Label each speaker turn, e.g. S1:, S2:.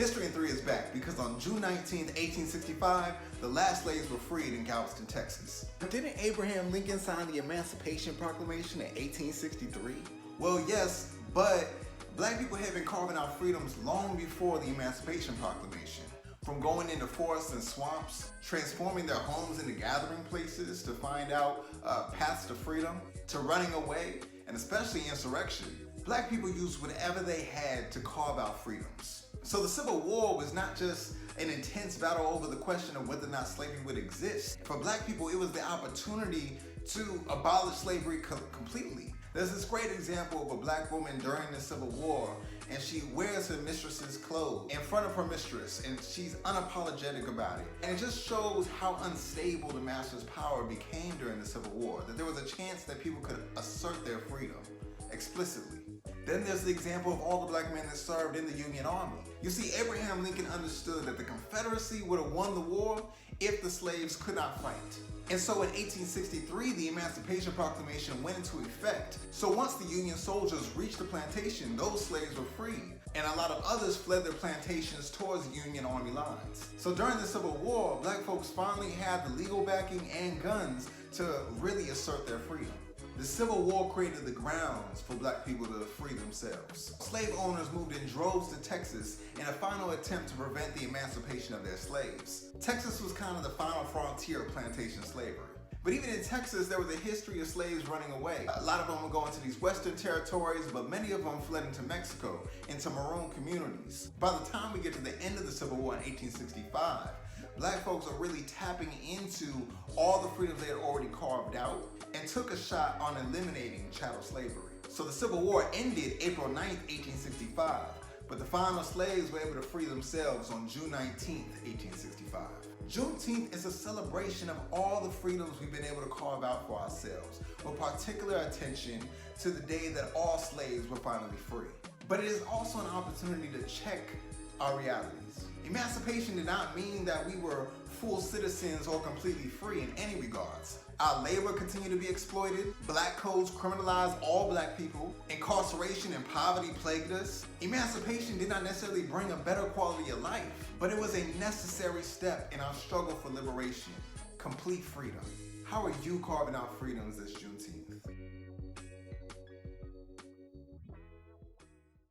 S1: History in 3 is back because on June 19th, 1865, the last slaves were freed in Galveston, Texas. But didn't Abraham Lincoln sign the Emancipation Proclamation in 1863? Well, yes, but black people had been carving out freedoms long before the Emancipation Proclamation. From going into forests and swamps, transforming their homes into gathering places to find out paths to freedom, to running away, and especially insurrection. Black people used whatever they had to carve out freedoms. So the Civil War was not just an intense battle over the question of whether or not slavery would exist. For black people, it was the opportunity to abolish slavery completely. There's this great example of a black woman during the Civil War, and she wears her mistress's clothes in front of her mistress, and she's unapologetic about it. And it just shows how unstable the master's power became during the Civil War, that there was a chance that people could assert their freedom explicitly. Then there's the example of all the black men that served in the Union Army. You see, Abraham Lincoln understood that the Confederacy would have won the war if the slaves could not fight. And so in 1863, the Emancipation Proclamation went into effect. So once the Union soldiers reached the plantation, those slaves were freed. And a lot of others fled their plantations towards the Union Army lines. So during the Civil War, black folks finally had the legal backing and guns to really assert their freedom. The Civil War created the grounds for black people to free themselves. Slave owners moved in droves to Texas in a final attempt to prevent the emancipation of their slaves. Texas was kind of the final frontier of plantation slavery. But even in Texas, there was a history of slaves running away. A lot of them would go into these western territories, but many of them fled into Mexico, into maroon communities. By the time we get to the end of the Civil War in 1865, black folks are really tapping into all the freedoms they had already carved out and took a shot on eliminating chattel slavery. So the Civil War ended April 9th, 1865, but the final slaves were able to free themselves on June 19th, 1865. Juneteenth is a celebration of all the freedoms we've been able to carve out for ourselves, with particular attention to the day that all slaves were finally free. But it is also an opportunity to check our realities. Emancipation did not mean that we were full citizens or completely free in any regards. Our labor continued to be exploited, black codes criminalized all black people, incarceration and poverty plagued us. Emancipation did not necessarily bring a better quality of life, but it was a necessary step in our struggle for liberation, complete freedom. How are you carving out freedoms this Juneteenth?